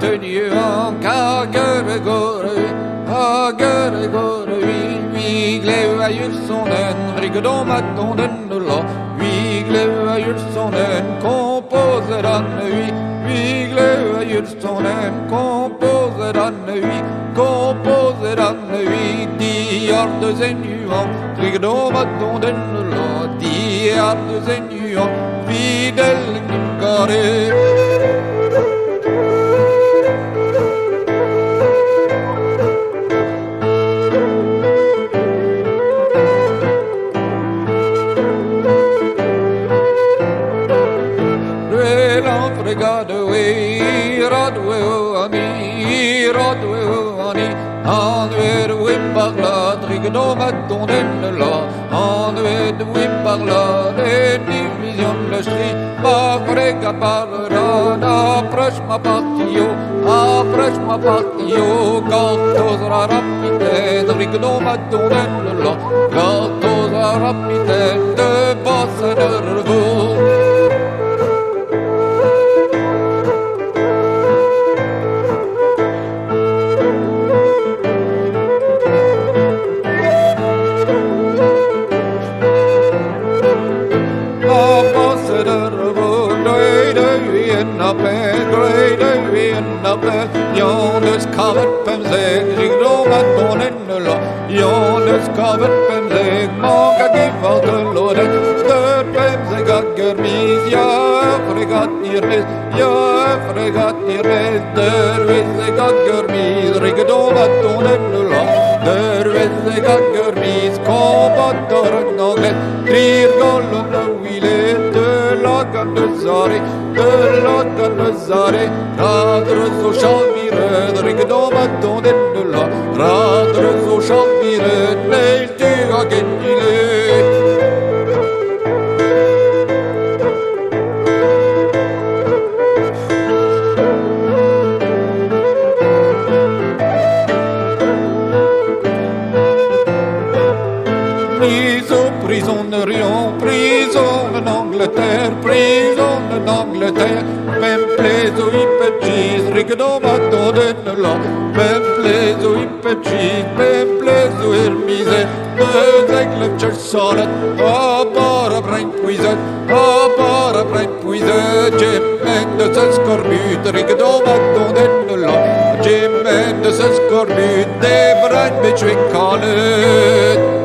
Tenu en Kagergorvi, Vigle Julsonen, Rigodomadonen la, Vigle Julsonen, composer an Vigle Julsonen, composer an Diar de zenuan, Rigodomadonen la, Diar de zenuan, Fidel Nimgare. Ennué de Wimbarla, Trigonomadonen la, ennué de Wimbarla, les divisions de strie, ma collègue parlera, approche ma partio, Cartosra rapitaine, Trigonomadonen la, Cartosra rapitaine, de bosse de revaux. Janus kavet pemseg, Rigodomadonen la, Janus kavet pemseg, Manga givar til låden, Død pemseg aggermis, ja, fregat nirmes, Død visseg aggermis, Rigodomadonen la, Død visseg aggermis, Kombataren naglet, Drir gollom la wile, Død lagande zare, Radres og sjalviret, Rigodomadonen la, Radres og sjalviret, Leil du agentile. Prison en Angleterre, même plaise ou hypetchis, Rigodomadonen la, même plaise ou hypetchis, même plaise ou hermise, deux aigles chersonet, bara brain poison, Jemmen de ce scorbut, Rigodomadonen la, Jemmen de ce scorbut, des brain betchwinkalet.